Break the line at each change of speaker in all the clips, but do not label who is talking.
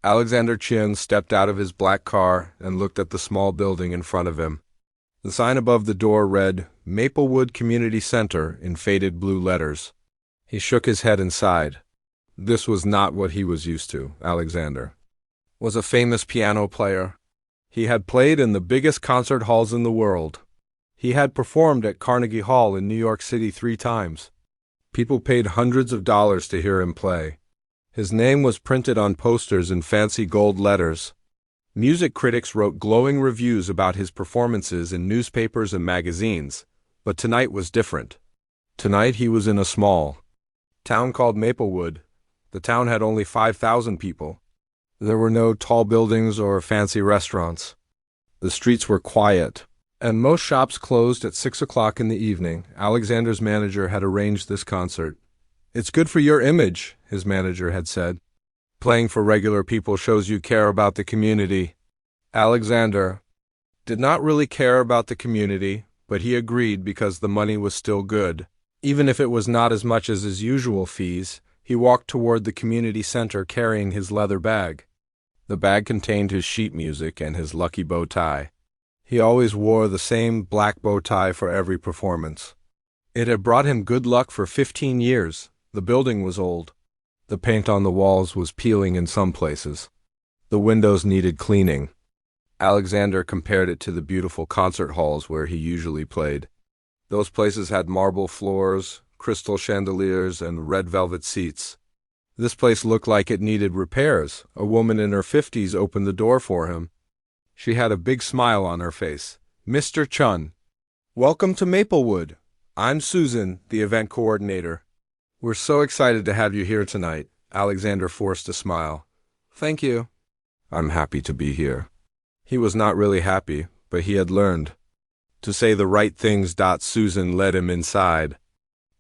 Alexander Chin stepped out of his black car and looked at the small building in front of him. The sign above the door read, Maplewood Community Center in faded blue letters. He shook his head and sighed. This was not what he was used to. Alexander was a famous piano player. He had played in the biggest concert halls in the world. He had performed at Carnegie Hall in New York City 3 times. People paid hundreds of dollars to hear him play. His name was printed on posters in fancy gold letters. Music critics wrote glowing reviews about his performances in newspapers and magazines, but tonight was different. Tonight he was in a small town called Maplewood. The town had only 5,000 people. There were no tall buildings or fancy restaurants. The streets were quiet, and most shops closed at 6 o'clock in the evening. Alexander's manager had arranged this concert. It's good for your image, his manager had said. Playing for regular people shows you care about the community. Alexander did not really care about the community, but he agreed because the money was still good. Even if it was not as much as his usual fees, he walked toward the community center carrying his leather bag. The bag contained his sheet music and his lucky bow tie. He always wore the same black bow tie for every performance. It had brought him good luck for 15 years. The building was old. The paint on the walls was peeling in some places. The windows needed cleaning. Alexander compared it to the beautiful concert halls where he usually played. Those places had marble floors, crystal chandeliers, and red velvet seats. This place looked like it needed repairs. A woman in her 50s opened the door for him. She had a big smile on her face. Mr. Chun, welcome to Maplewood. I'm Susan, the event coordinator. We're so excited to have you here tonight. Alexander forced a smile. Thank you. I'm happy to be here. He was not really happy, but he had learned to say the right things. Susan led him inside.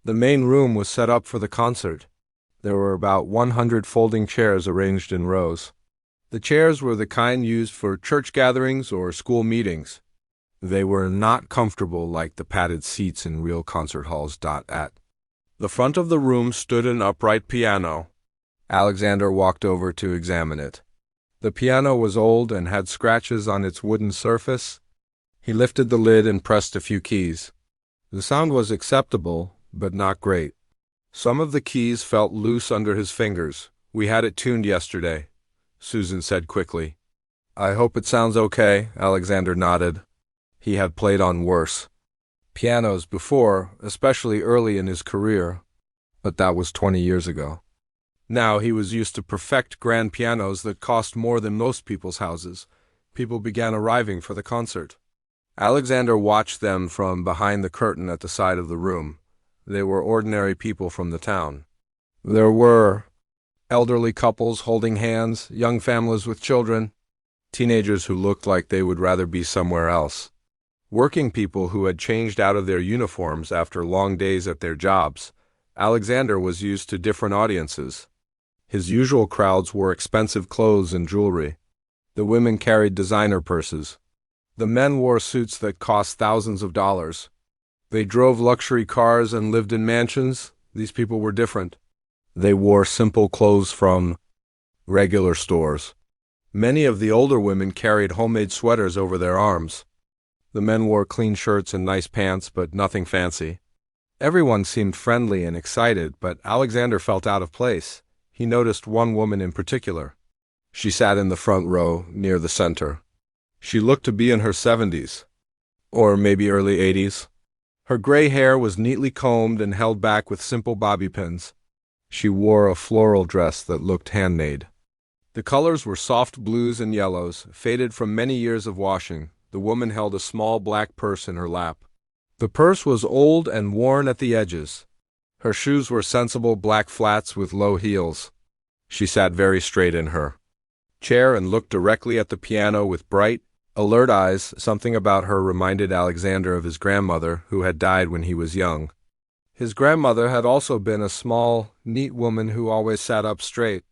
The main room was set up for the concert. There were about 100 folding chairs arranged in rows. The chairs were the kind used for church gatherings or school meetings. They were not comfortable like the padded seats in real concert halls. At the front of the room stood an upright piano. Alexander walked over to examine it. The piano was old and had scratches on its wooden surface. He lifted the lid and pressed a few keys. The sound was acceptable, but not great. Some of the keys felt loose under his fingers. We had it tuned yesterday, Susan said quickly. I hope it sounds okay, Alexander nodded. He had played on worse pianos before, especially early in his career, but that was 20 years ago. Now he was used to perfect grand pianos that cost more than most people's houses. People began arriving for the concert. Alexander watched them from behind the curtain at the side of the room. They were ordinary people from the town. There were elderly couples holding hands, young families with children, teenagers who looked like they would rather be somewhere else, working people who had changed out of their uniforms after long days at their jobs. Alexander was used to different audiences. His usual crowds wore expensive clothes and jewelry. The women carried designer purses. The men wore suits that cost thousands of dollars. They drove luxury cars and lived in mansions. These people were different. They wore simple clothes from regular stores. Many of the older women carried homemade sweaters over their arms. The men wore clean shirts and nice pants, but nothing fancy. Everyone seemed friendly and excited, but Alexander felt out of place. He noticed one woman in particular. She sat in the front row, near the center. She looked to be in her 70s, or maybe early 80s. Her gray hair was neatly combed and held back with simple bobby pins. She wore a floral dress that looked handmade. The colors were soft blues and yellows, faded from many years of washing. The woman held a small black purse in her lap. The purse was old and worn at the edges. Her shoes were sensible black flats with low heels. She sat very straight in her chair and looked directly at the piano with bright, alert eyes. Something about her reminded Alexander of his grandmother, who had died when he was young. His grandmother had also been a small, neat woman who always sat up straight.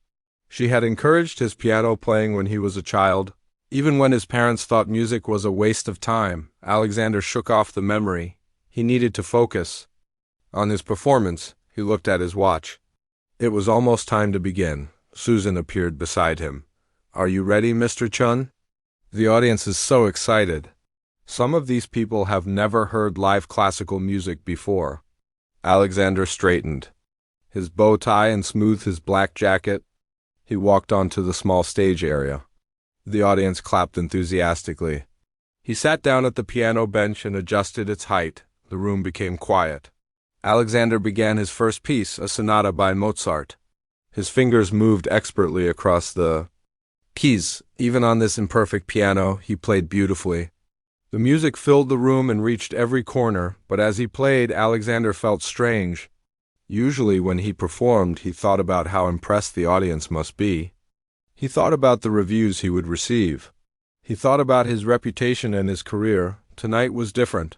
She had encouraged his piano playing when he was a child. Even when his parents thought music was a waste of time, Alexander shook off the memory. He needed to focus on his performance. He looked at his watch. It was almost time to begin. Susan appeared beside him. Are you ready, Mr. Chun? The audience is so excited. Some of these people have never heard live classical music before. Alexander straightened his bow tie and smoothed his black jacket. He walked onto the small stage area. The audience clapped enthusiastically. He sat down at the piano bench and adjusted its height. The room became quiet. Alexander began his first piece, a sonata by Mozart. His fingers moved expertly across the keys. Even on this imperfect piano, he played beautifully. The music filled the room and reached every corner, but as he played, Alexander felt strange. Usually when he performed, he thought about how impressed the audience must be. He thought about the reviews he would receive. He thought about his reputation and his career. Tonight was different.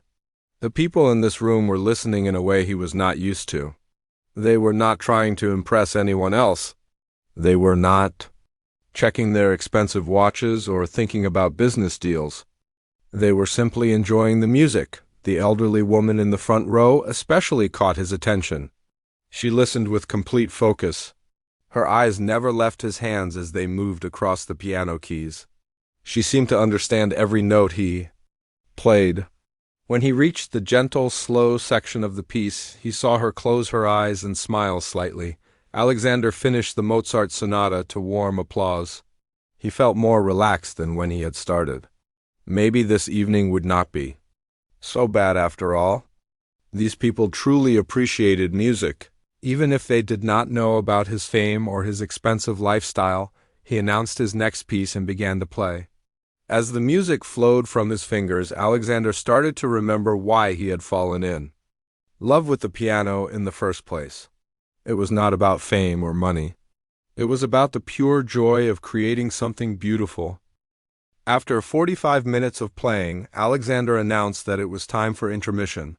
The people in this room were listening in a way he was not used to. They were not trying to impress anyone else. They were not checking their expensive watches or thinking about business deals. They were simply enjoying the music. The elderly woman in the front row especially caught his attention. She listened with complete focus. Her eyes never left his hands as they moved across the piano keys. She seemed to understand every note he played. When he reached the gentle, slow section of the piece, he saw her close her eyes and smile slightly. Alexander finished the Mozart sonata to warm applause. He felt more relaxed than when he had started. Maybe this evening would not be so bad after all. These people truly appreciated music. Even if they did not know about his fame or his expensive lifestyle, he announced his next piece and began to play. As the music flowed from his fingers, Alexander started to remember why he had fallen in love with the piano in the first place. It was not about fame or money. It was about the pure joy of creating something beautiful. After 45 minutes of playing, Alexander announced that it was time for intermission.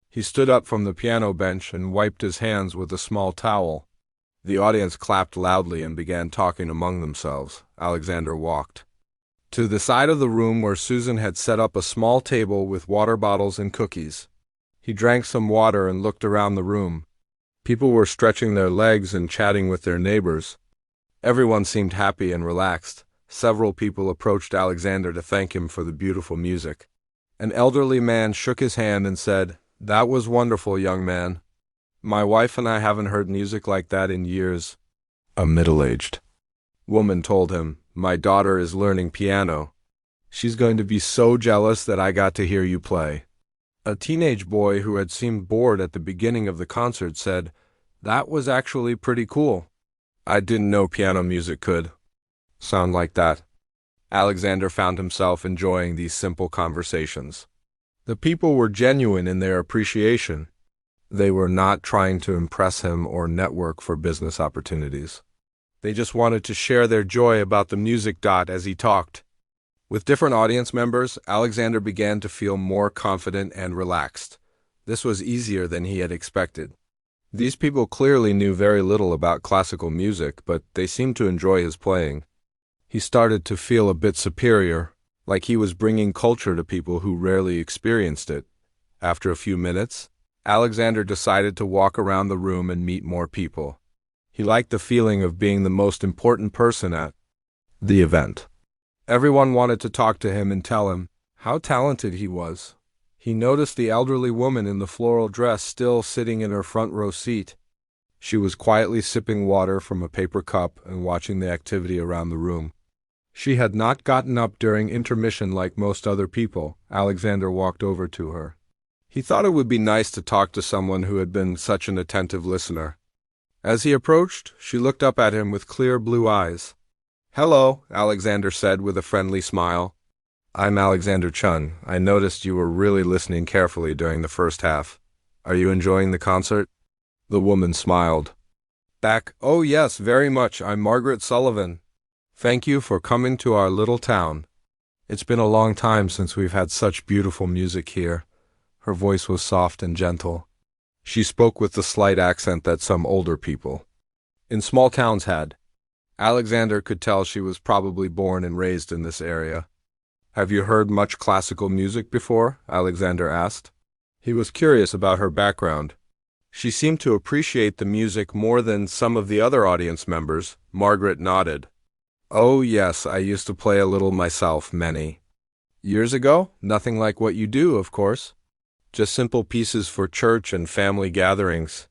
He stood up from the piano bench and wiped his hands with a small towel. The audience clapped loudly and began talking among themselves. Alexander walked to the side of the room where Susan had set up a small table with water bottles and cookies. He drank some water and looked around the room. People were stretching their legs and chatting with their neighbors. Everyone seemed happy and relaxed. Several people approached Alexander to thank him for the beautiful music. An elderly man shook his hand and said, "That was wonderful, young man. My wife and I haven't heard music like that in years." A middle-aged woman told him, "My daughter is learning piano. She's going to be so jealous that I got to hear you play." A teenage boy who had seemed bored at the beginning of the concert said, "That was actually pretty cool. I didn't know piano music could sound like that." Alexander found himself enjoying these simple conversations. The people were genuine in their appreciation. They were not trying to impress him or network for business opportunities. They just wanted to share their joy about the music. As he talked with different audience members, Alexander began to feel more confident and relaxed. This was easier than he had expected. These people clearly knew very little about classical music, but they seemed to enjoy his playing. He started to feel a bit superior, like he was bringing culture to people who rarely experienced it. After a few minutes, Alexander decided to walk around the room and meet more people. He liked the feeling of being the most important person at the event. Everyone wanted to talk to him and tell him how talented he was. He noticed the elderly woman in the floral dress still sitting in her front row seat. She was quietly sipping water from a paper cup and watching the activity around the room. She had not gotten up during intermission like most other people. Alexander walked over to her. He thought it would be nice to talk to someone who had been such an attentive listener. As he approached, she looked up at him with clear blue eyes. "Hello," Alexander said with a friendly smile. "I'm Alexander Chun. I noticed you were really listening carefully during the first half. Are you enjoying the concert?" The woman smiled back. "Oh yes, very much. I'm Margaret Sullivan. Thank you for coming to our little town. It's been a long time since we've had such beautiful music here." Her voice was soft and gentle. She spoke with the slight accent that some older people in small towns had. Alexander could tell she was probably born and raised in this area. "Have you heard much classical music before?" Alexander asked. He was curious about her background. She seemed to appreciate the music more than some of the other audience members. Margaret nodded. Oh, yes, I used to play a little myself many years ago. Nothing like what you do, of course. Just simple pieces for church and family gatherings.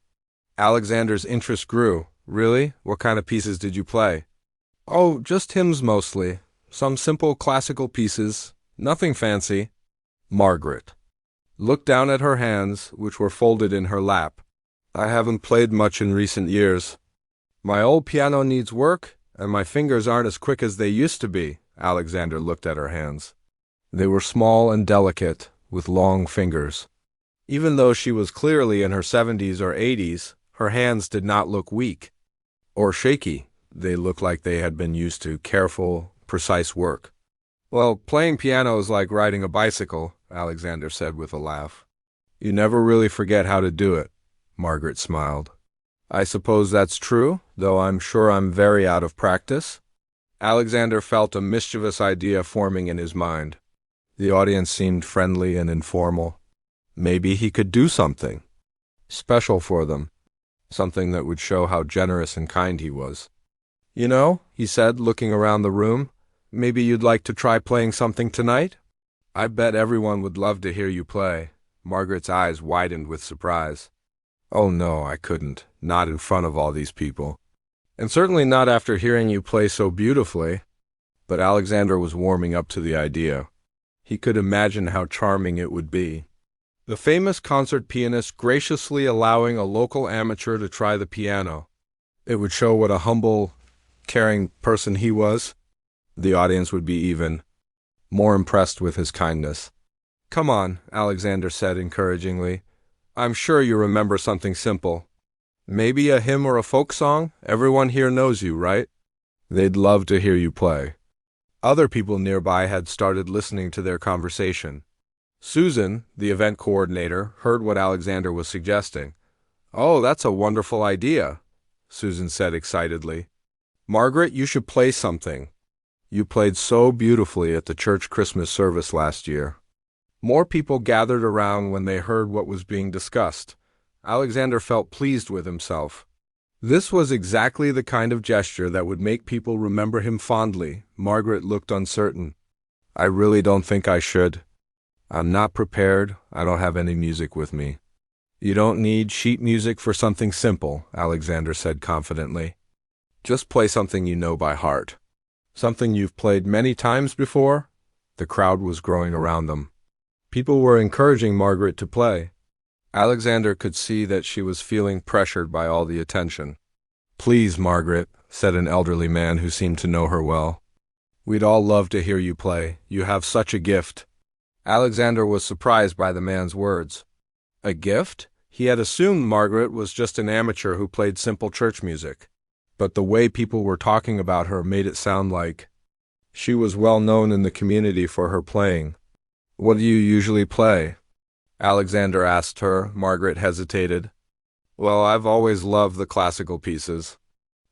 Alexander's interest grew. Really? What kind of pieces did you play? Oh, just hymns mostly. Some simple classical pieces. Nothing fancy. Margaret looked down at her hands, which were folded in her lap. I haven't played much in recent years. My old piano needs work, and my fingers aren't as quick as they used to be. Alexander looked at her hands. They were small and delicate, with long fingers. Even though she was clearly in her 70s or 80s, her hands did not look weak or shaky. They looked like they had been used to careful, precise work. Well, playing piano is like riding a bicycle, Alexander said with a laugh. You never really forget how to do it. Margaret smiled. I suppose that's true, though I'm sure I'm very out of practice. Alexander felt a mischievous idea forming in his mind. The audience seemed friendly and informal. Maybe he could do something special for them, something that would show how generous and kind he was. You know, he said, looking around the room, maybe you'd like to try playing something tonight? I bet everyone would love to hear you play. Margaret's eyes widened with surprise. Oh no, I couldn't. Not in front of all these people. And certainly not after hearing you play so beautifully. But Alexander was warming up to the idea. He could imagine how charming it would be. The famous concert pianist graciously allowing a local amateur to try the piano. It would show what a humble, caring person he was. The audience would be even more impressed with his kindness. Come on, Alexander said encouragingly. I'm sure you remember something simple. Maybe a hymn or a folk song? Everyone here knows you, right? They'd love to hear you play. Other people nearby had started listening to their conversation. Susan, the event coordinator, heard what Alexander was suggesting. Oh, that's a wonderful idea, Susan said excitedly. Margaret, you should play something. You played so beautifully at the church Christmas service last year. More people gathered around when they heard what was being discussed. Alexander felt pleased with himself. This was exactly the kind of gesture that would make people remember him fondly. Margaret looked uncertain. I really don't think I should. I'm not prepared. I don't have any music with me. You don't need sheet music for something simple, Alexander said confidently. Just play something you know by heart. Something you've played many times before? The crowd was growing around them. People were encouraging Margaret to play. Alexander could see that she was feeling pressured by all the attention. Please, Margaret, said an elderly man who seemed to know her well. We'd all love to hear you play. You have such a gift. Alexander was surprised by the man's words. A gift? He had assumed Margaret was just an amateur who played simple church music. But the way people were talking about her made it sound like she was well known in the community for her playing. What do you usually play? Alexander asked her. Margaret hesitated. Well, I've always loved the classical pieces.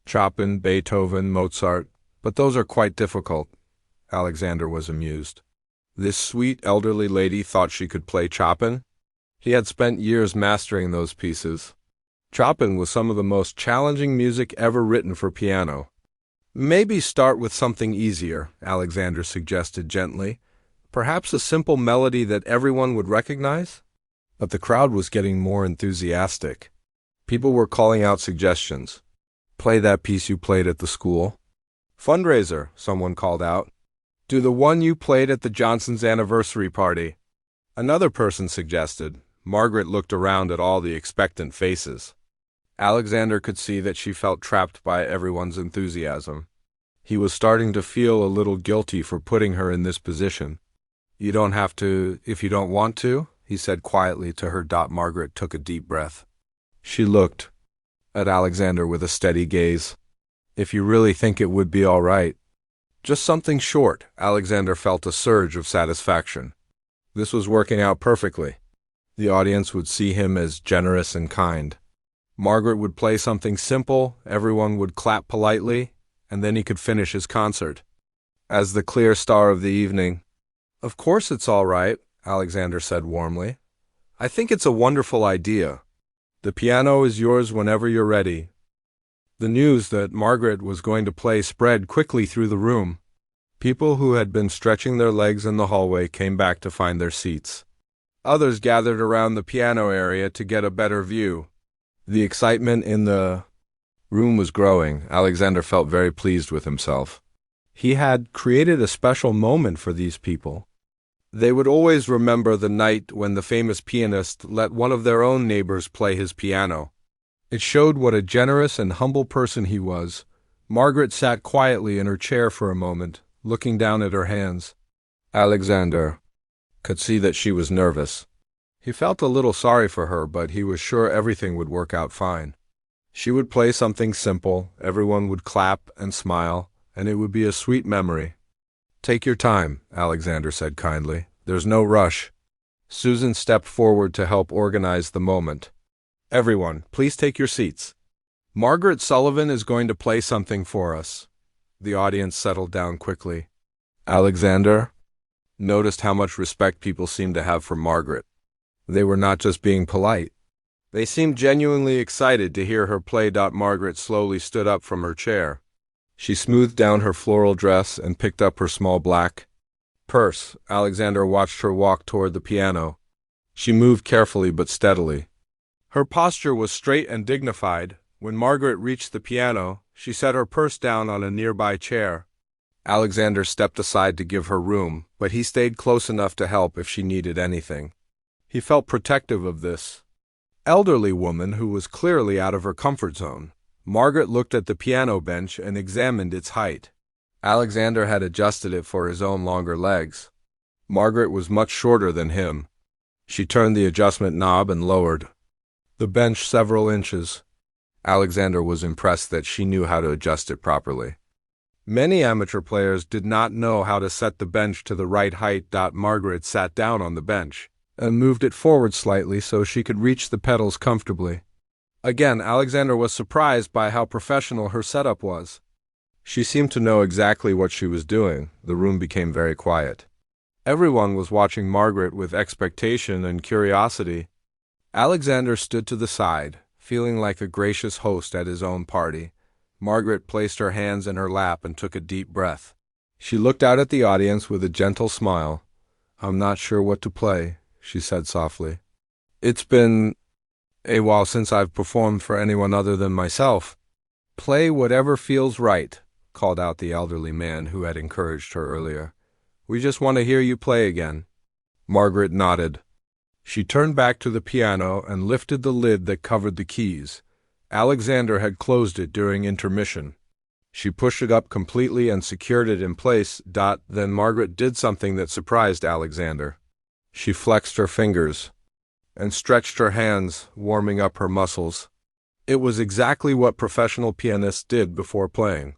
Chopin, Beethoven, Mozart, but those are quite difficult. Alexander was amused. This sweet elderly lady thought she could play Chopin? He had spent years mastering those pieces. Chopin was some of the most challenging music ever written for piano. Maybe start with something easier, Alexander suggested gently. Perhaps a simple melody that everyone would recognize? But the crowd was getting more enthusiastic. People were calling out suggestions. Play that piece you played at the school. Fundraiser, someone called out. Do the one you played at the Johnsons' anniversary party. Another person suggested. Margaret looked around at all the expectant faces. Alexander could see that she felt trapped by everyone's enthusiasm. He was starting to feel a little guilty for putting her in this position. You don't have to if you don't want to, he said quietly to her. Margaret took a deep breath. She looked at Alexander with a steady gaze. If you really think it would be all right. Just something short. Alexander felt a surge of satisfaction. This was working out perfectly. The audience would see him as generous and kind. Margaret would play something simple, everyone would clap politely, and then he could finish his concert. As the clear star of the evening. Of course it's all right, Alexander said warmly. I think it's a wonderful idea. The piano is yours whenever you're ready. The news that Margaret was going to play spread quickly through the room. People who had been stretching their legs in the hallway came back to find their seats. Others gathered around the piano area to get a better view. The excitement in the room was growing. Alexander felt very pleased with himself. He had created a special moment for these people. They would always remember the night when the famous pianist let one of their own neighbors play his piano. It showed what a generous and humble person he was. Margaret sat quietly in her chair for a moment, looking down at her hands. Alexander could see that she was nervous. He felt a little sorry for her, but he was sure everything would work out fine. She would play something simple, everyone would clap and smile, and it would be a sweet memory. "Take your time," Alexander said kindly. "There's no rush." Susan stepped forward to help organize the moment. "Everyone, please take your seats. Margaret Sullivan is going to play something for us." The audience settled down quickly. Alexander noticed how much respect people seemed to have for Margaret. They were not just being polite. They seemed genuinely excited to hear her play. Margaret slowly stood up from her chair. She smoothed down her floral dress and picked up her small black purse. Alexander watched her walk toward the piano. She moved carefully but steadily. Her posture was straight and dignified. When Margaret reached the piano, she set her purse down on a nearby chair. Alexander stepped aside to give her room, but he stayed close enough to help if she needed anything. He felt protective of this elderly woman who was clearly out of her comfort zone. Margaret looked at the piano bench and examined its height. Alexander had adjusted it for his own longer legs. Margaret was much shorter than him. She turned the adjustment knob and lowered the bench several inches. Alexander was impressed that she knew how to adjust it properly. Many amateur players did not know how to set the bench to the right height. Margaret sat down on the bench and moved it forward slightly so she could reach the pedals comfortably. Again, Alexander was surprised by how professional her setup was. She seemed to know exactly what she was doing. The room became very quiet. Everyone was watching Margaret with expectation and curiosity. Alexander stood to the side, feeling like a gracious host at his own party. Margaret placed her hands in her lap and took a deep breath. She looked out at the audience with a gentle smile. "I'm not sure what to play," she said softly. "It's been a while since I've performed for anyone other than myself." "Play whatever feels right," called out the elderly man who had encouraged her earlier. "We just want to hear you play again." Margaret nodded. She turned back to the piano and lifted the lid that covered the keys. Alexander had closed it during intermission. She pushed it up completely and secured it in place. Then Margaret did something that surprised Alexander. She flexed her fingers and stretched her hands, warming up her muscles. It was exactly what professional pianists did before playing.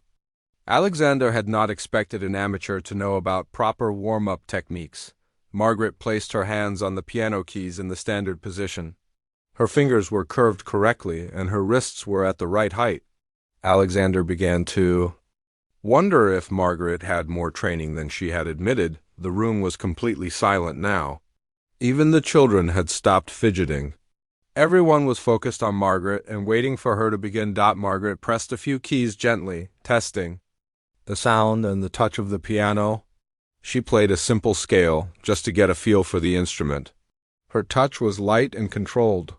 Alexander had not expected an amateur to know about proper warm-up techniques. Margaret placed her hands on the piano keys in the standard position. Her fingers were curved correctly, and her wrists were at the right height. Alexander began to wonder if Margaret had more training than she had admitted. The room was completely silent now. Even the children had stopped fidgeting. Everyone was focused on Margaret and waiting for her to begin. Margaret pressed a few keys gently, testing the sound and the touch of the piano. She played a simple scale, just to get a feel for the instrument. Her touch was light and controlled.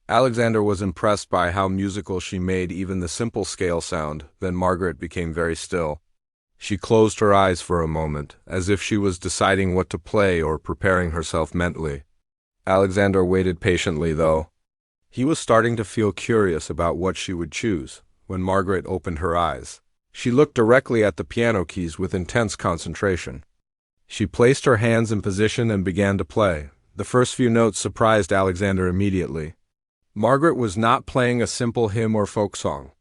Alexander was impressed by how musical she made even the simple scale sound. Then Margaret became very still. She closed her eyes for a moment, as if she was deciding what to play or preparing herself mentally. Alexander waited patiently, though. He was starting to feel curious about what she would choose when Margaret opened her eyes. She looked directly at the piano keys with intense concentration. She placed her hands in position and began to play. The first few notes surprised Alexander immediately. Margaret was not playing a simple hymn or folk song.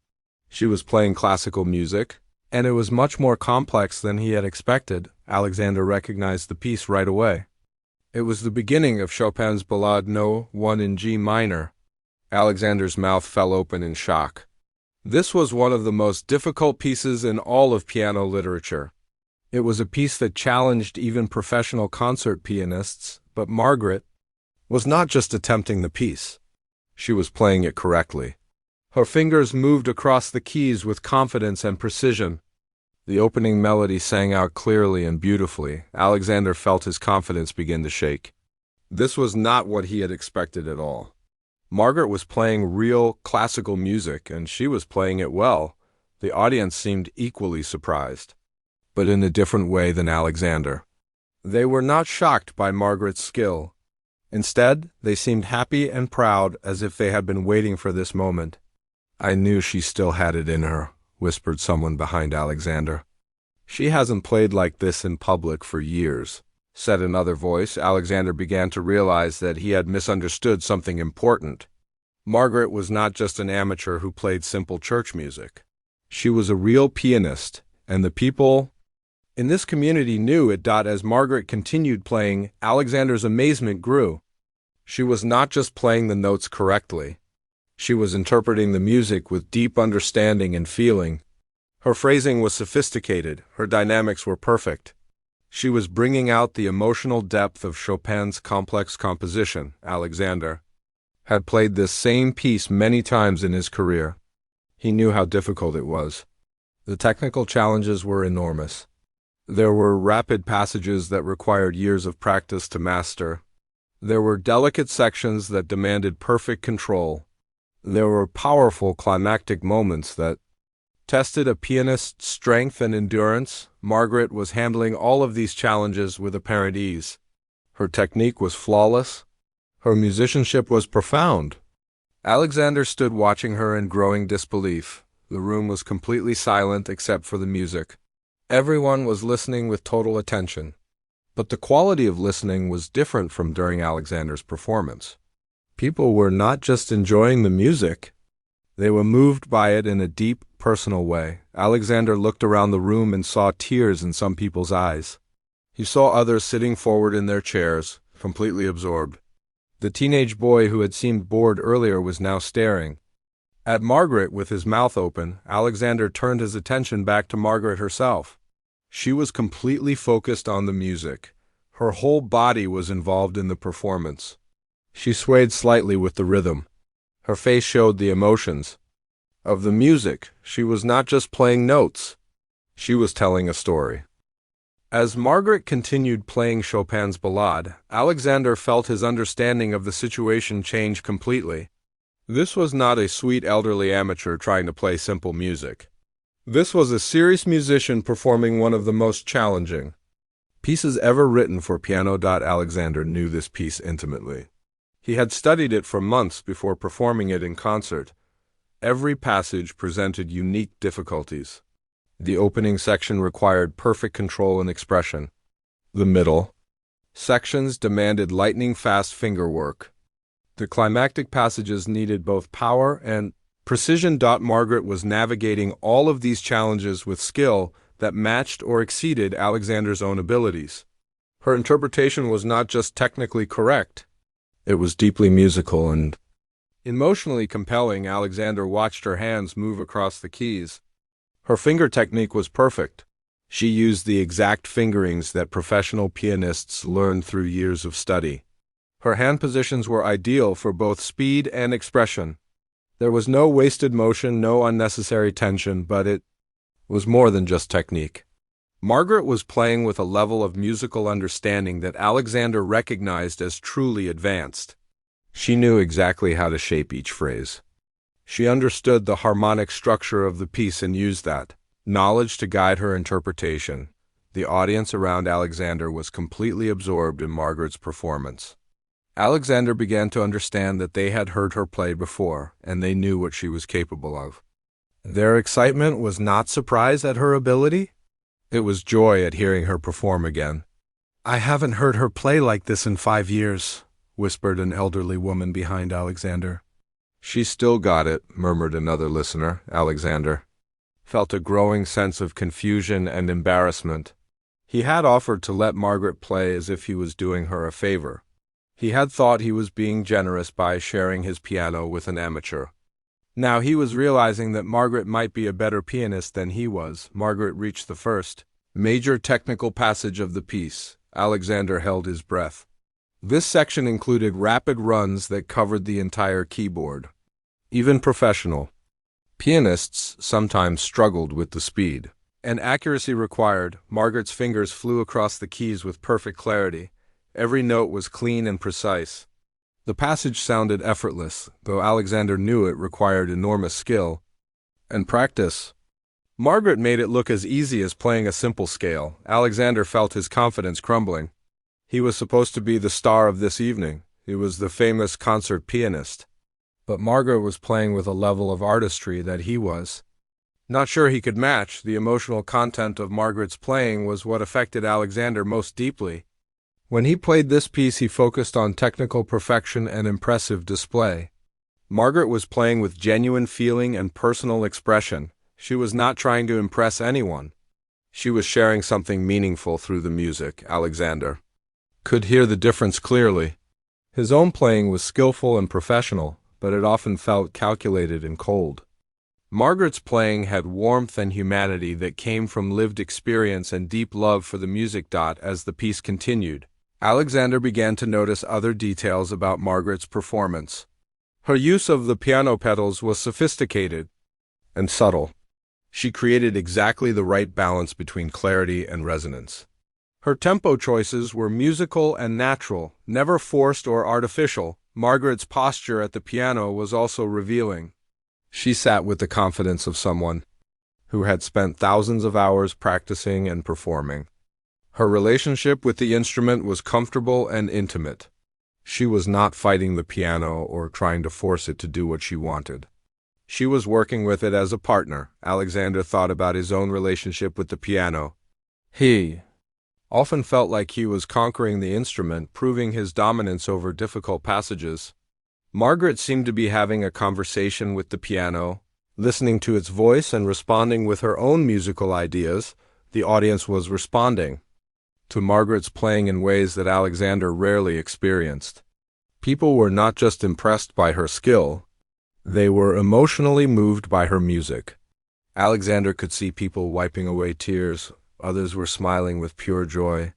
She was playing classical music, and it was much more complex than he had expected. Alexander recognized the piece right away. It was the beginning of Chopin's Ballade No. 1 in G minor. Alexander's mouth fell open in shock. This was one of the most difficult pieces in all of piano literature. It was a piece that challenged even professional concert pianists, but Margaret was not just attempting the piece. She was playing it correctly. Her fingers moved across the keys with confidence and precision. The opening melody sang out clearly and beautifully. Alexander felt his confidence begin to shake. This was not what he had expected at all. Margaret was playing real classical music, and she was playing it well. The audience seemed equally surprised, but in a different way than Alexander. They were not shocked by Margaret's skill. Instead, they seemed happy and proud, as if they had been waiting for this moment. "I knew she still had it in her," whispered someone behind Alexander. "She hasn't played like this in public for years," said another voice. Alexander began to realize that he had misunderstood something important. Margaret was not just an amateur who played simple church music. She was a real pianist, and the people in this community knew it. As Margaret continued playing, Alexander's amazement grew. She was not just playing the notes correctly. She was interpreting the music with deep understanding and feeling. Her phrasing was sophisticated, her dynamics were perfect. She was bringing out the emotional depth of Chopin's complex composition. Alexander had played this same piece many times in his career. He knew how difficult it was. The technical challenges were enormous. There were rapid passages that required years of practice to master. There were delicate sections that demanded perfect control. There were powerful climactic moments that tested a pianist's strength and endurance. Margaret was handling all of these challenges with apparent ease. Her technique was flawless. Her musicianship was profound. Alexander stood watching her in growing disbelief. The room was completely silent except for the music. Everyone was listening with total attention. But the quality of listening was different from during Alexander's performance. People were not just enjoying the music. They were moved by it in a deep, personal way. Alexander looked around the room and saw tears in some people's eyes. He saw others sitting forward in their chairs, completely absorbed. The teenage boy who had seemed bored earlier was now staring at Margaret with his mouth open. Alexander turned his attention back to Margaret herself. She was completely focused on the music. Her whole body was involved in the performance. She swayed slightly with the rhythm. Her face showed the emotions of the music. She was not just playing notes. She was telling a story. As Margaret continued playing Chopin's Ballade, Alexander felt his understanding of the situation change completely. This was not a sweet elderly amateur trying to play simple music. This was a serious musician performing one of the most challenging pieces ever written for piano. Alexander knew this piece intimately. He had studied it for months before performing it in concert. Every passage presented unique difficulties. The opening section required perfect control and expression. The middle sections demanded lightning-fast finger work. The climactic passages needed both power and precision. Margaret was navigating all of these challenges with skill that matched or exceeded Alexander's own abilities. Her interpretation was not just technically correct. It was deeply musical and emotionally compelling. Alexander watched her hands move across the keys. Her finger technique was perfect. She used the exact fingerings that professional pianists learned through years of study. Her hand positions were ideal for both speed and expression. There was no wasted motion, no unnecessary tension, but it was more than just technique. Margaret was playing with a level of musical understanding that Alexander recognized as truly advanced. She knew exactly how to shape each phrase. She understood the harmonic structure of the piece and used that knowledge to guide her interpretation. The audience around Alexander was completely absorbed in Margaret's performance. Alexander began to understand that they had heard her play before, and they knew what she was capable of. Their excitement was not surprise at her ability. It was joy at hearing her perform again. "I haven't heard her play like this in 5 years," whispered an elderly woman behind Alexander. "She still got it," murmured another listener. Alexander felt a growing sense of confusion and embarrassment. He had offered to let Margaret play as if he was doing her a favor. He had thought he was being generous by sharing his piano with an amateur. Now he was realizing that Margaret might be a better pianist than he was. Margaret reached the first major technical passage of the piece. Alexander held his breath. This section included rapid runs that covered the entire keyboard. Even professional Pianists sometimes struggled with the speed and accuracy required. Margaret's fingers flew across the keys with perfect clarity. Every note was clean and precise. The passage sounded effortless, though Alexander knew it required enormous skill and practice. Margaret made it look as easy as playing a simple scale. Alexander felt his confidence crumbling. He was supposed to be the star of this evening. He was the famous concert pianist. But Margaret was playing with a level of artistry that he was not sure he could match. The emotional content of Margaret's playing was what affected Alexander most deeply. When he played this piece, he focused on technical perfection and impressive display. Margaret was playing with genuine feeling and personal expression. She was not trying to impress anyone. She was sharing something meaningful through the music. Alexander could hear the difference clearly. His own playing was skillful and professional, but it often felt calculated and cold. Margaret's playing had warmth and humanity that came from lived experience and deep love for the music. As the piece continued, Alexander began to notice other details about Margaret's performance. Her use of the piano pedals was sophisticated and subtle. She created exactly the right balance between clarity and resonance. Her tempo choices were musical and natural, never forced or artificial. Margaret's posture at the piano was also revealing. She sat with the confidence of someone who had spent thousands of hours practicing and performing. Her relationship with the instrument was comfortable and intimate. She was not fighting the piano or trying to force it to do what she wanted. She was working with it as a partner. Alexander thought about his own relationship with the piano. He often felt like he was conquering the instrument, proving his dominance over difficult passages. Margaret seemed to be having a conversation with the piano, listening to its voice and responding with her own musical ideas. The audience was responding to Margaret's playing in ways that Alexander rarely experienced. People were not just impressed by her skill, they were emotionally moved by her music. Alexander could see people wiping away tears. Others were smiling with pure joy.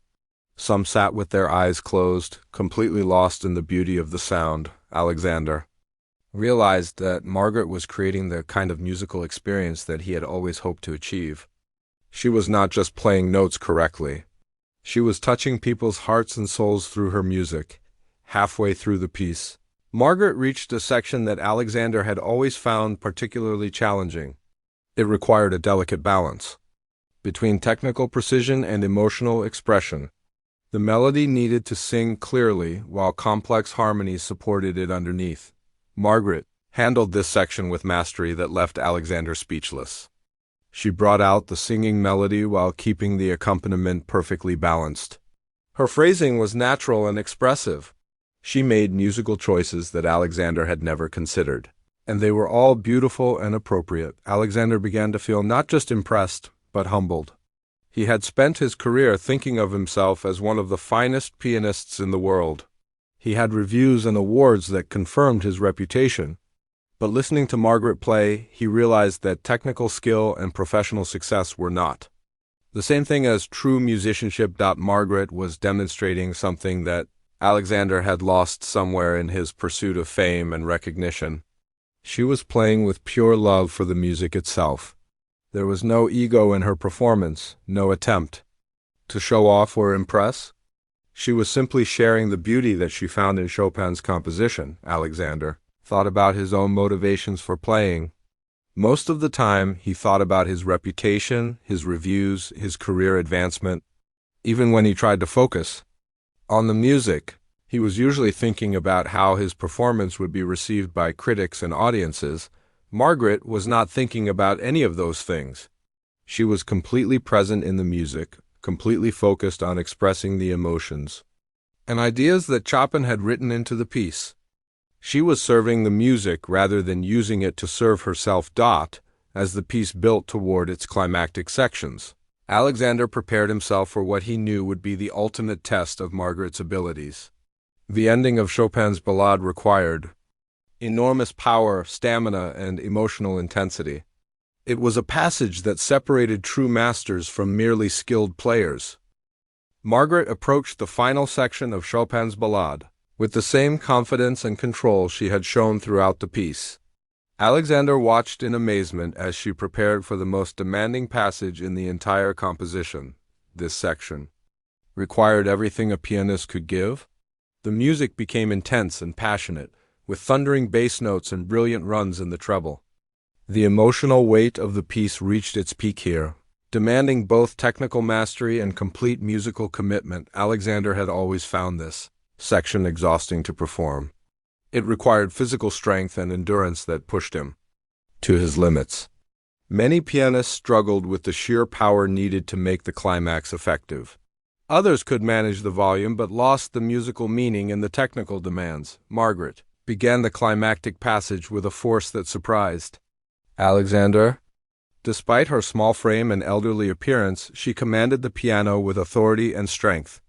Some sat with their eyes closed, completely lost in the beauty of the sound. Alexander realized that Margaret was creating the kind of musical experience that he had always hoped to achieve. She was not just playing notes correctly. She was touching people's hearts and souls through her music. Halfway through the piece, Margaret reached a section that Alexander had always found particularly challenging. It required a delicate balance between technical precision and emotional expression. The melody needed to sing clearly, while complex harmonies supported it underneath. Margaret handled this section with mastery that left Alexander speechless. She brought out the singing melody while keeping the accompaniment perfectly balanced. Her phrasing was natural and expressive. She made musical choices that Alexander had never considered, and they were all beautiful and appropriate. Alexander began to feel not just impressed, but humbled. He had spent his career thinking of himself as one of the finest pianists in the world. He had reviews and awards that confirmed his reputation. But listening to Margaret play, he realized that technical skill and professional success were not the same thing as true musicianship. Margaret was demonstrating something that Alexander had lost somewhere in his pursuit of fame and recognition. She was playing with pure love for the music itself. There was no ego in her performance, no attempt to show off or impress. She was simply sharing the beauty that she found in Chopin's composition. Alexander thought about his own motivations for playing. Most of the time, he thought about his reputation, his reviews, his career advancement. Even when he tried to focus on the music, he was usually thinking about how his performance would be received by critics and audiences. Margaret was not thinking about any of those things. She was completely present in the music, completely focused on expressing the emotions and ideas that Chopin had written into the piece. She was serving the music rather than using it to serve herself. As the piece built toward its climactic sections, Alexander prepared himself for what he knew would be the ultimate test of Margaret's abilities. The ending of Chopin's Ballade required enormous power, stamina, and emotional intensity. It was a passage that separated true masters from merely skilled players. Margaret approached the final section of Chopin's Ballade with the same confidence and control she had shown throughout the piece. Alexander watched in amazement as she prepared for the most demanding passage in the entire composition. This section required everything a pianist could give. The music became intense and passionate, with thundering bass notes and brilliant runs in the treble. The emotional weight of the piece reached its peak here. Demanding both technical mastery and complete musical commitment, Alexander had always found this section exhausting to perform. It required physical strength and endurance that pushed him to his limits. Many pianists struggled with the sheer power needed to make the climax effective. Others could manage the volume but lost the musical meaning in the technical demands. Margaret began the climactic passage with a force that surprised Alexander. Despite her small frame and elderly appearance, she commanded the piano with authority and strength.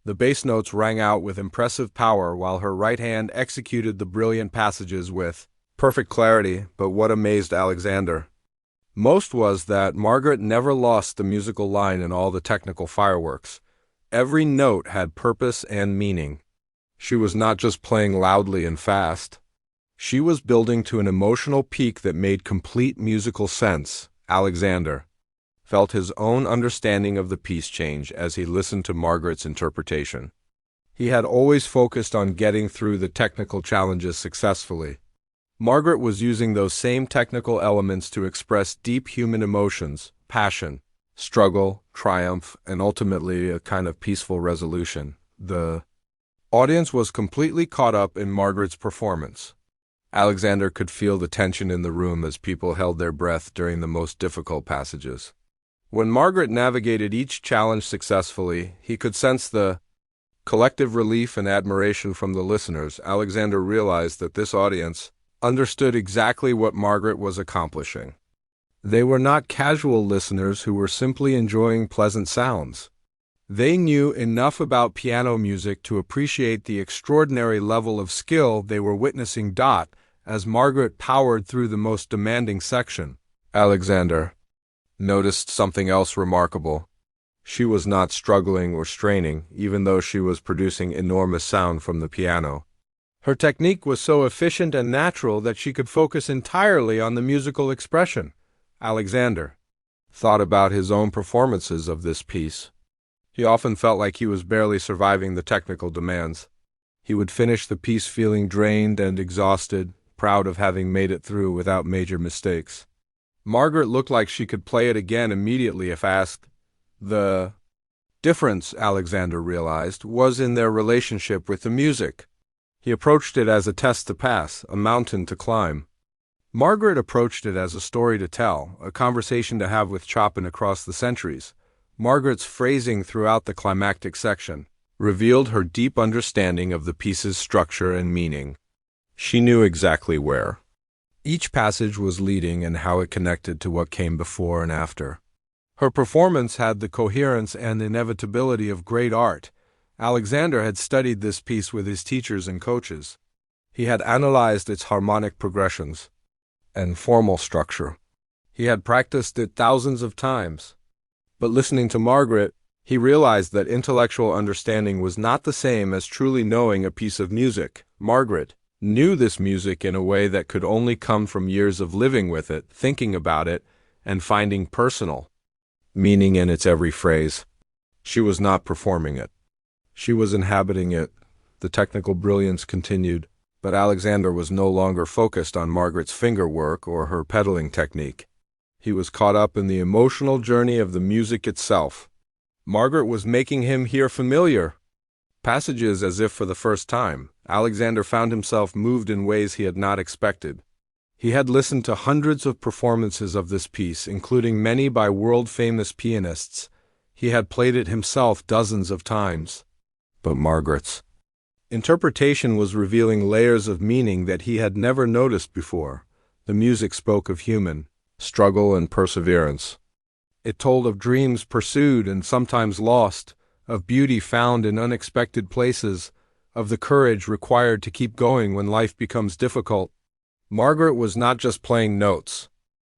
The bass notes rang out with impressive power while her right hand executed the brilliant passages with perfect clarity. But what amazed Alexander most was that Margaret never lost the musical line in all the technical fireworks. Every note had purpose and meaning. She was not just playing loudly and fast. She was building to an emotional peak that made complete musical sense. Alexander felt his own understanding of the piece change as he listened to Margaret's interpretation. He had always focused on getting through the technical challenges successfully. Margaret was using those same technical elements to express deep human emotions, passion, struggle, triumph, and ultimately a kind of peaceful resolution. The audience was completely caught up in Margaret's performance. Alexander could feel the tension in the room as people held their breath during the most difficult passages. When Margaret navigated each challenge successfully, he could sense the collective relief and admiration from the listeners. Alexander realized that this audience understood exactly what Margaret was accomplishing. They were not casual listeners who were simply enjoying pleasant sounds. They knew enough about piano music to appreciate the extraordinary level of skill they were witnessing. As Margaret powered through the most demanding section, Alexander noticed something else remarkable. She was not struggling or straining, even though she was producing enormous sound from the piano. Her technique was so efficient and natural that she could focus entirely on the musical expression. Alexander thought about his own performances of this piece. He often felt like he was barely surviving the technical demands. He would finish the piece feeling drained and exhausted, proud of having made it through without major mistakes. Margaret looked like she could play it again immediately if asked. The difference, Alexander realized, was in their relationship with the music. He approached it as a test to pass, a mountain to climb. Margaret approached it as a story to tell, a conversation to have with Chopin across the centuries. Margaret's phrasing throughout the climactic section revealed her deep understanding of the piece's structure and meaning. She knew exactly where each passage was leading and how it connected to what came before and after. Her performance had the coherence and inevitability of great art. Alexander had studied this piece with his teachers and coaches. He had analyzed its harmonic progressions and formal structure. He had practiced it thousands of times. But listening to Margaret, he realized that intellectual understanding was not the same as truly knowing a piece of music. Margaret knew this music in a way that could only come from years of living with it, thinking about it, and finding personal meaning in its every phrase. She was not performing it. She was inhabiting it. The technical brilliance continued, but Alexander was no longer focused on Margaret's finger work or her pedaling technique. He was caught up in the emotional journey of the music itself. Margaret was making him hear familiar passages as if for the first time. Alexander found himself moved in ways he had not expected. He had listened to hundreds of performances of this piece, including many by world-famous pianists. He had played it himself dozens of times. But Margaret's interpretation was revealing layers of meaning that he had never noticed before. The music spoke of human struggle and perseverance. It told of dreams pursued and sometimes lost, of beauty found in unexpected places, of the courage required to keep going when life becomes difficult. Margaret was not just playing notes.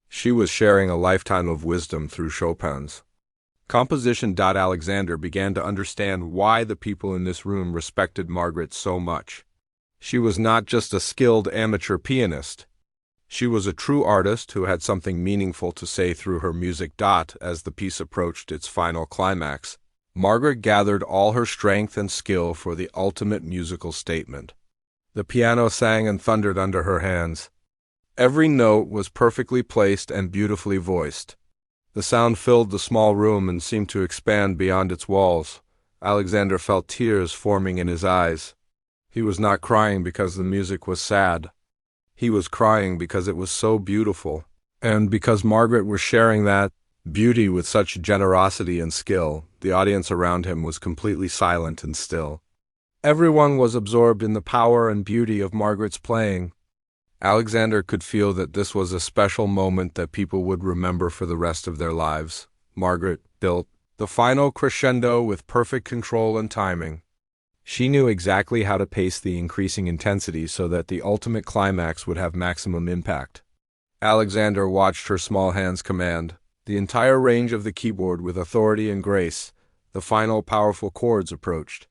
She was sharing a lifetime of wisdom through Chopin's composition. Alexander began to understand why the people in this room respected Margaret so much. She was not just a skilled amateur pianist. She was a true artist who had something meaningful to say through her music. As the piece approached its final climax, Margaret gathered all her strength and skill for the ultimate musical statement. The piano sang and thundered under her hands. Every note was perfectly placed and beautifully voiced. The sound filled the small room and seemed to expand beyond its walls. Alexander felt tears forming in his eyes. He was not crying because the music was sad. He was crying because it was so beautiful, and because Margaret was sharing that beauty with such generosity and skill. The audience around him was completely silent and still. Everyone was absorbed in the power and beauty of Margaret's playing. Alexander could feel that this was a special moment that people would remember for the rest of their lives. Margaret built the final crescendo with perfect control and timing. She knew exactly how to pace the increasing intensity so that the ultimate climax would have maximum impact. Alexander watched her small hands command the entire range of the keyboard with authority and grace. The final powerful chords approached.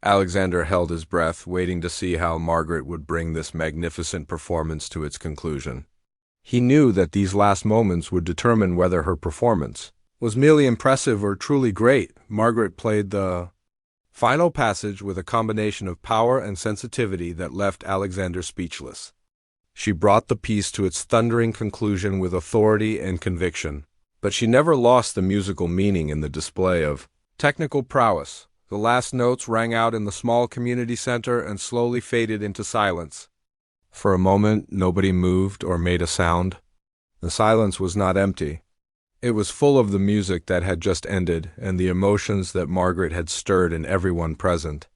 Alexander held his breath, waiting to see how Margaret would bring this magnificent performance to its conclusion. He knew that these last moments would determine whether her performance was merely impressive or truly great. Margaret played the final passage with a combination of power and sensitivity that left Alexander speechless. She brought the piece to its thundering conclusion with authority and conviction, but she never lost the musical meaning in the display of technical prowess. The last notes rang out in the small community center and slowly faded into silence. For a moment, nobody moved or made a sound. The silence was not empty. It was full of the music that had just ended and the emotions that Margaret had stirred in everyone present.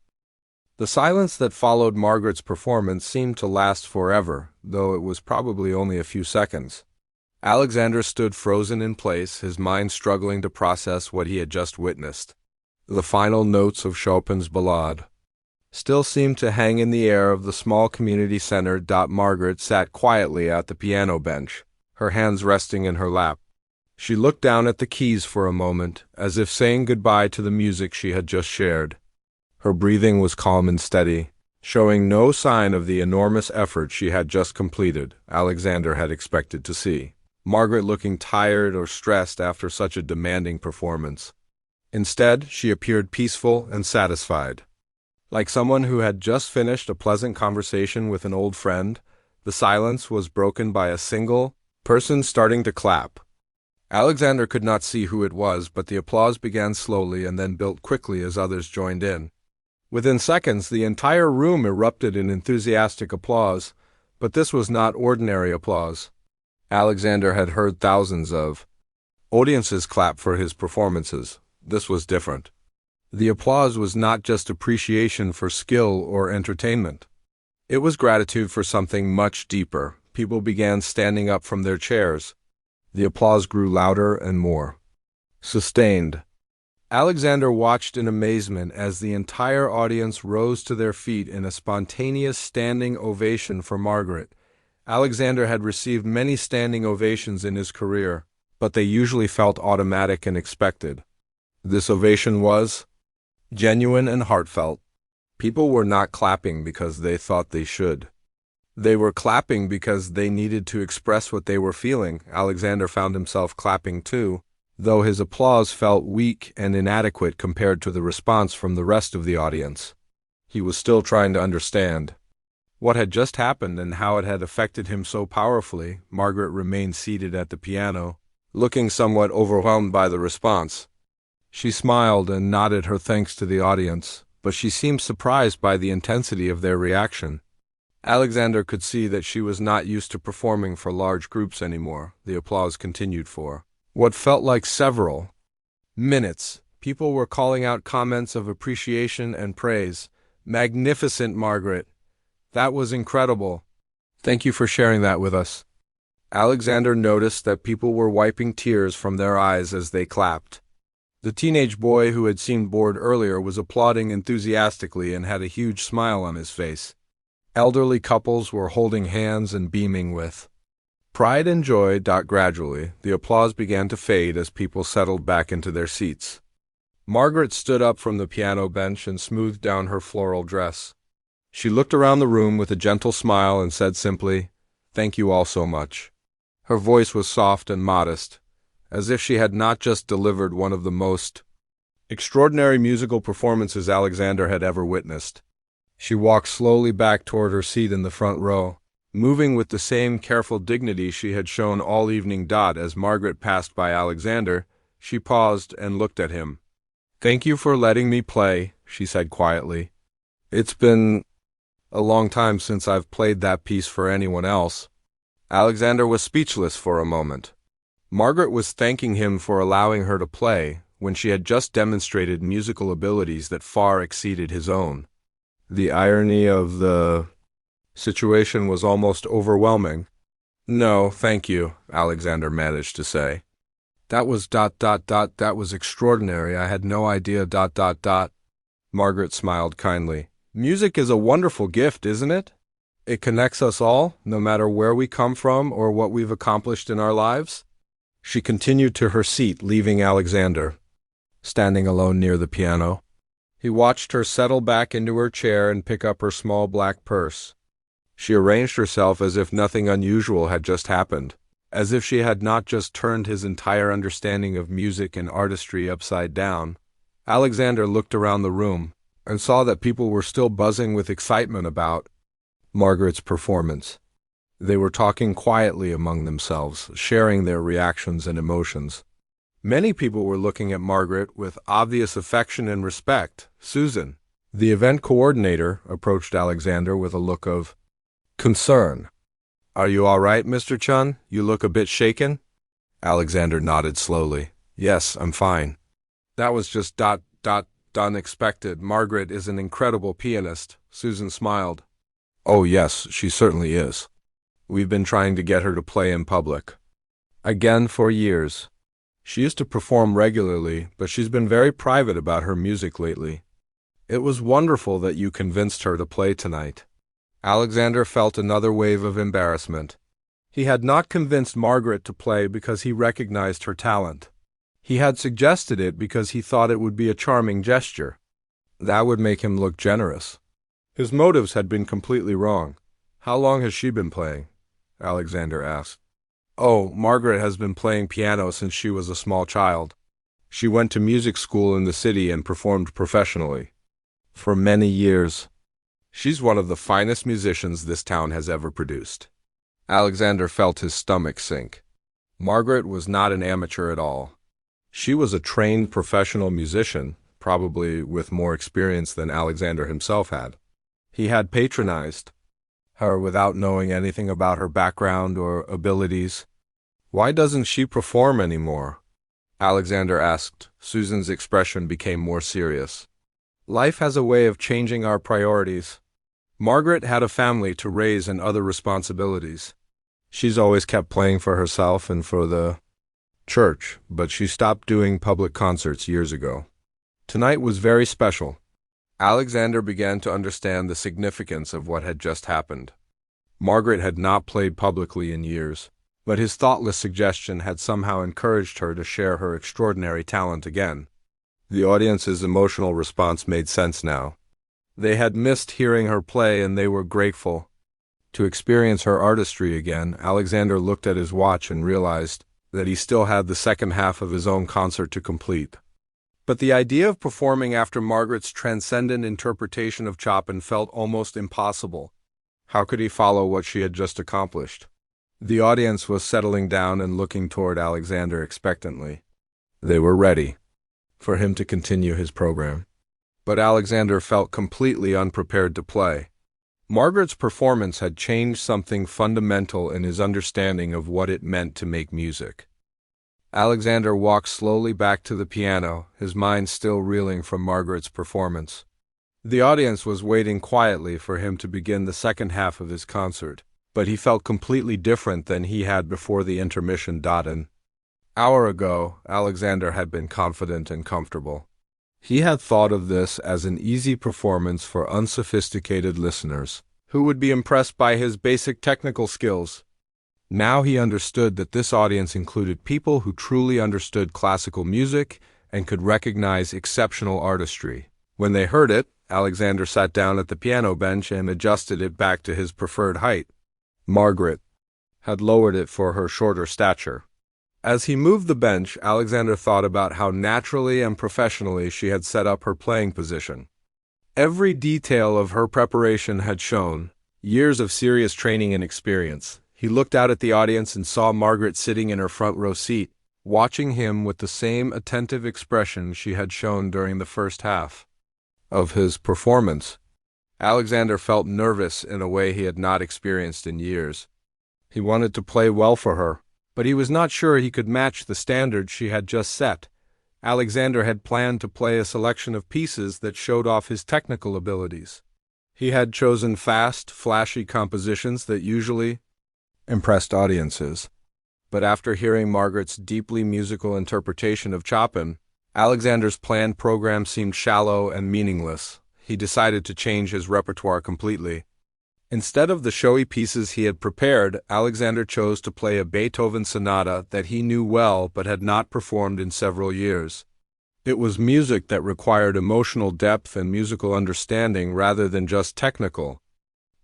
The silence that followed Margaret's performance seemed to last forever, though it was probably only a few seconds. Alexander stood frozen in place, his mind struggling to process what he had just witnessed. The final notes of Chopin's Ballade still seemed to hang in the air of the small community center. Margaret sat quietly at the piano bench, her hands resting in her lap. She looked down at the keys for a moment, as if saying goodbye to the music she had just shared. Her breathing was calm and steady, showing no sign of the enormous effort she had just completed. Alexander had expected to see Margaret looking tired or stressed after such a demanding performance. Instead, she appeared peaceful and satisfied. Like someone who had just finished a pleasant conversation with an old friend, the silence was broken by a single person starting to clap. Alexander could not see who it was, but the applause began slowly and then built quickly as others joined in. Within seconds, the entire room erupted in enthusiastic applause, but this was not ordinary applause. Alexander had heard thousands of audiences clap for his performances. This was different. The applause was not just appreciation for skill or entertainment. It was gratitude for something much deeper. People began standing up from their chairs. The applause grew louder and more sustained. Alexander watched in amazement as the entire audience rose to their feet in a spontaneous standing ovation for Margaret. Alexander had received many standing ovations in his career, but they usually felt automatic and expected. This ovation was genuine and heartfelt. People were not clapping because they thought they should. They were clapping because they needed to express what they were feeling. Alexander found himself clapping too, though his applause felt weak and inadequate compared to the response from the rest of the audience. He was still trying to understand what had just happened and how it had affected him so powerfully. Margaret remained seated at the piano, looking somewhat overwhelmed by the response. She smiled and nodded her thanks to the audience, but she seemed surprised by the intensity of their reaction. Alexander could see that she was not used to performing for large groups anymore. The applause continued for what felt like several minutes. People were calling out comments of appreciation and praise. "Magnificent, Margaret. That was incredible. Thank you for sharing that with us." Alexander noticed that people were wiping tears from their eyes as they clapped. The teenage boy who had seemed bored earlier was applauding enthusiastically and had a huge smile on his face. Elderly couples were holding hands and beaming with pride and joy. Gradually, the applause began to fade as people settled back into their seats. Margaret stood up from the piano bench and smoothed down her floral dress. She looked around the room with a gentle smile and said simply, Thank you all so much." Her voice was soft and modest, as if she had not just delivered one of the most extraordinary musical performances Alexander had ever witnessed. She walked slowly back toward her seat in the front row, moving with the same careful dignity she had shown all evening. As Margaret passed by Alexander, she paused and looked at him. "Thank you for letting me play," she said quietly. "It's been a long time since I've played that piece for anyone else." Alexander was speechless for a moment. Margaret was thanking him for allowing her to play when she had just demonstrated musical abilities that far exceeded his own. The irony of the situation was almost overwhelming. "No, thank you," Alexander managed to say. That was extraordinary. I had no idea. Margaret smiled kindly. "Music is a wonderful gift, isn't it? It connects us all, no matter where we come from or what we've accomplished in our lives." She continued to her seat, leaving Alexander standing alone near the piano. He watched her settle back into her chair and pick up her small black purse. She arranged herself as if nothing unusual had just happened, as if she had not just turned his entire understanding of music and artistry upside down. Alexander looked around the room and saw that people were still buzzing with excitement about Margaret's performance. They were talking quietly among themselves, sharing their reactions and emotions. Many people were looking at Margaret with obvious affection and respect. Susan, the event coordinator, approached Alexander with a look of concern. "Are you all right, Mr. Chun? You look a bit shaken." Alexander nodded slowly. "Yes, I'm fine." "That was just unexpected. Margaret is an incredible pianist." Susan smiled. "Oh yes, she certainly is. We've been trying to get her to play in public again for years. She used to perform regularly, but she's been very private about her music lately. It was wonderful that you convinced her to play tonight." Alexander felt another wave of embarrassment. He had not convinced Margaret to play because he recognized her talent. He had suggested it because he thought it would be a charming gesture. That would make him look generous. His motives had been completely wrong. "How long has she been playing?" Alexander asked. "Oh, Margaret has been playing piano since she was a small child. She went to music school in the city and performed professionally for many years. She's one of the finest musicians this town has ever produced." Alexander felt his stomach sink. Margaret was not an amateur at all. She was a trained professional musician, probably with more experience than Alexander himself had. He had patronized her without knowing anything about her background or abilities. "Why doesn't she perform anymore?" Alexander asked. Susan's expression became more serious. "Life has a way of changing our priorities. Margaret had a family to raise and other responsibilities. She's always kept playing for herself and for the church, but she stopped doing public concerts years ago. Tonight was very special." Alexander began to understand the significance of what had just happened. Margaret had not played publicly in years, but his thoughtless suggestion had somehow encouraged her to share her extraordinary talent again. The audience's emotional response made sense now. They had missed hearing her play and they were grateful to experience her artistry again. Alexander looked at his watch and realized that he still had the second half of his own concert to complete. But the idea of performing after Margaret's transcendent interpretation of Chopin felt almost impossible. How could he follow what she had just accomplished? The audience was settling down and looking toward Alexander expectantly. They were ready for him to continue his program. But Alexander felt completely unprepared to play. Margaret's performance had changed something fundamental in his understanding of what it meant to make music. Alexander walked slowly back to the piano, his mind still reeling from Margaret's performance. The audience was waiting quietly for him to begin the second half of his concert, but he felt completely different than he had before the intermission. An hour ago, Alexander had been confident and comfortable. He had thought of this as an easy performance for unsophisticated listeners who would be impressed by his basic technical skills. Now he understood that this audience included people who truly understood classical music and could recognize exceptional artistry. When they heard it, Alexander sat down at the piano bench and adjusted it back to his preferred height. Margaret, had lowered it for her shorter stature. As he moved the bench, Alexander thought about how naturally and professionally she had set up her playing position. Every detail of her preparation had shown years of serious training and experience. He looked out at the audience and saw Margaret sitting in her front row seat, watching him with the same attentive expression she had shown during the first half of his performance. Alexander felt nervous in a way he had not experienced in years. He wanted to play well for her, but he was not sure he could match the standard she had just set. Alexander had planned to play a selection of pieces that showed off his technical abilities. He had chosen fast, flashy compositions that usually impressed audiences. But after hearing Margaret's deeply musical interpretation of Chopin, Alexander's planned program seemed shallow and meaningless. He decided to change his repertoire completely. Instead of the showy pieces he had prepared, Alexander chose to play a Beethoven sonata that he knew well but had not performed in several years. It was music that required emotional depth and musical understanding rather than just technical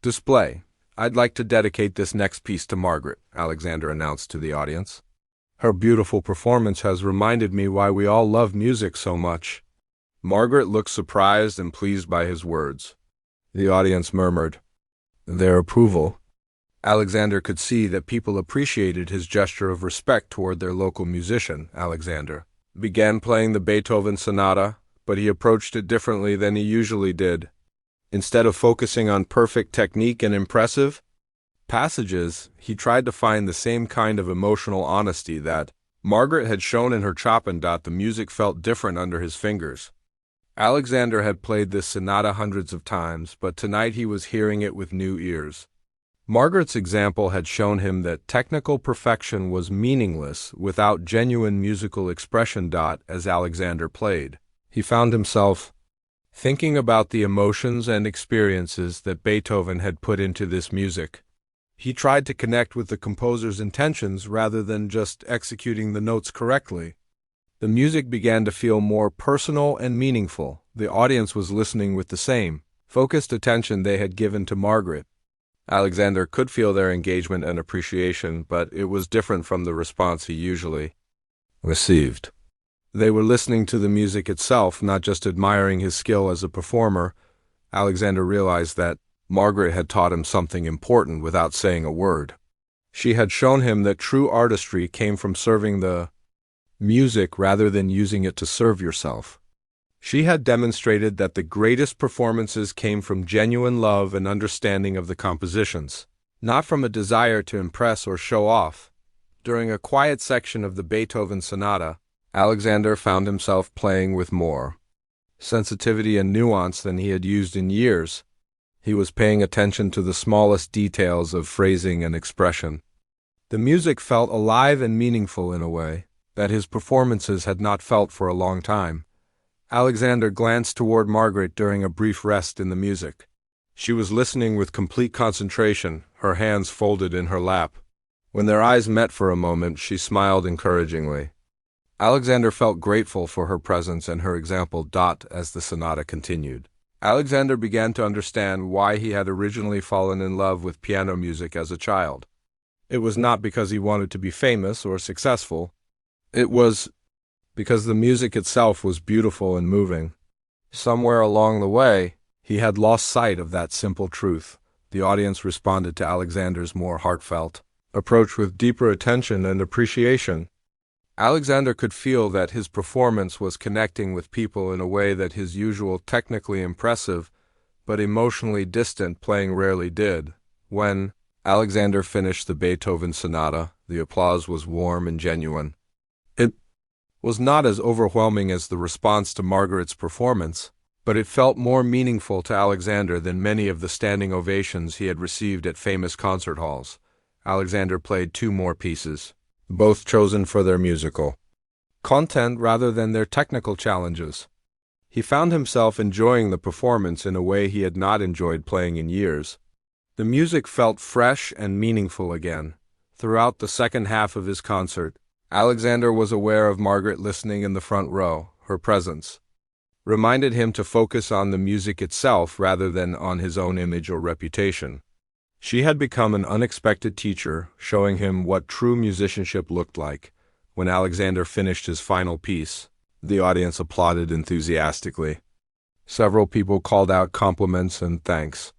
display. "I'd like to dedicate this next piece to Margaret," Alexander announced to the audience. "Her beautiful performance has reminded me why we all love music so much." Margaret looked surprised and pleased by his words. The audience murmured their approval. Alexander could see that people appreciated his gesture of respect toward their local musician. Alexander began playing the Beethoven sonata, but he approached it differently than he usually did. Instead of focusing on perfect technique and impressive passages, he tried to find the same kind of emotional honesty that Margaret had shown in her Chopin. The music felt different under his fingers. Alexander had played this sonata hundreds of times, but tonight he was hearing it with new ears. Margaret's example had shown him that technical perfection was meaningless without genuine musical expression. As Alexander played, he found himself thinking about the emotions and experiences that Beethoven had put into this music. He tried to connect with the composer's intentions rather than just executing the notes correctly. The music began to feel more personal and meaningful. The audience was listening with the same focused attention they had given to Margaret. Alexander could feel their engagement and appreciation, but it was different from the response he usually received. They were listening to the music itself, not just admiring his skill as a performer. Alexander realized that Margaret had taught him something important without saying a word. She had shown him that true artistry came from serving the music rather than using it to serve yourself. She had demonstrated that the greatest performances came from genuine love and understanding of the compositions, not from a desire to impress or show off. During a quiet section of the Beethoven sonata, Alexander found himself playing with more sensitivity and nuance than he had used in years. He was paying attention to the smallest details of phrasing and expression. The music felt alive and meaningful in a way that his performances had not felt for a long time. Alexander glanced toward Margaret during a brief rest in the music. She was listening with complete concentration, her hands folded in her lap. When their eyes met for a moment, she smiled encouragingly. Alexander felt grateful for her presence and her example. As the sonata continued, Alexander began to understand why he had originally fallen in love with piano music as a child. It was not because he wanted to be famous or successful. It was because the music itself was beautiful and moving. Somewhere along the way, he had lost sight of that simple truth. The audience responded to Alexander's more heartfelt approach with deeper attention and appreciation. Alexander could feel that his performance was connecting with people in a way that his usual technically impressive but emotionally distant playing rarely did. When Alexander finished the Beethoven sonata, the applause was warm and genuine. It was not as overwhelming as the response to Margaret's performance, but it felt more meaningful to Alexander than many of the standing ovations he had received at famous concert halls. Alexander played 2 more pieces, both chosen for their musical content rather than their technical challenges. He found himself enjoying the performance in a way he had not enjoyed playing in years. The music felt fresh and meaningful again. Throughout the second half of his concert, Alexander was aware of Margaret listening in the front row. Her presence reminded him to focus on the music itself rather than on his own image or reputation. She had become an unexpected teacher, showing him what true musicianship looked like. When Alexander finished his final piece, the audience applauded enthusiastically. Several people called out compliments and thanks.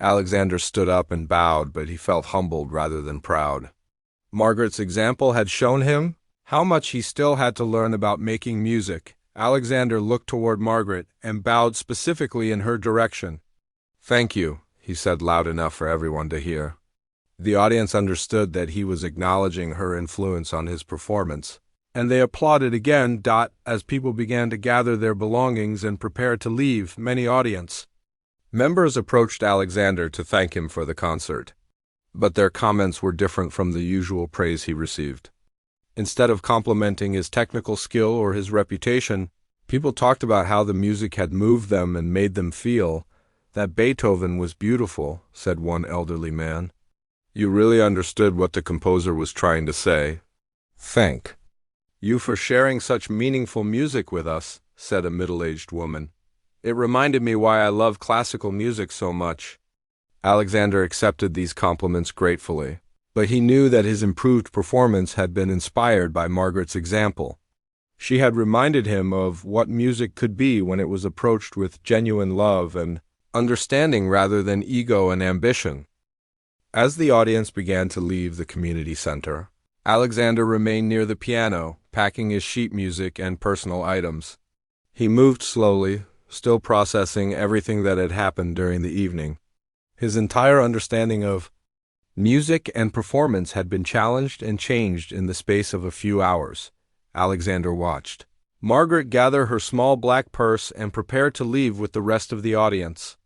Alexander stood up and bowed, but he felt humbled rather than proud. Margaret's example had shown him how much he still had to learn about making music. Alexander looked toward Margaret and bowed specifically in her direction. "Thank you," he said loud enough for everyone to hear. The audience understood that he was acknowledging her influence on his performance, and they applauded again. As people began to gather their belongings and prepare to leave, many audience members approached Alexander to thank him for the concert, but their comments were different from the usual praise he received. Instead of complimenting his technical skill or his reputation, people talked about how the music had moved them and made them feel that Beethoven was beautiful, said one elderly man. "You really understood what the composer was trying to say. Thank you for sharing such meaningful music with us," said a middle-aged woman. "It reminded me why I love classical music so much." Alexander accepted these compliments gratefully, but he knew that his improved performance had been inspired by Margaret's example. She had reminded him of what music could be when it was approached with genuine love and understanding rather than ego and ambition. As the audience began to leave the community center, Alexander remained near the piano, packing his sheet music and personal items. He moved slowly, still processing everything that had happened during the evening. His entire understanding of music and performance had been challenged and changed in the space of a few hours. Alexander watched Margaret gather her small black purse and prepare to leave with the rest of the audience.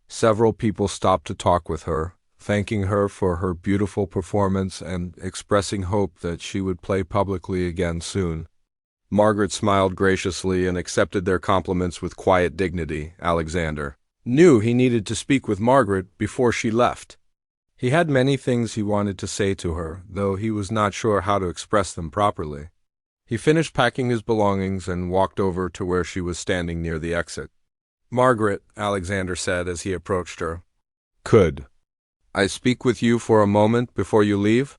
Several people stopped to talk with her, thanking her for her beautiful performance and expressing hope that she would play publicly again soon. Margaret smiled graciously and accepted their compliments with quiet dignity. Alexander knew he needed to speak with Margaret before she left. He had many things he wanted to say to her, though he was not sure how to express them properly. He finished packing his belongings and walked over to where she was standing near the exit. "Margaret," Alexander said as he approached her, "could I speak with you for a moment before you leave?"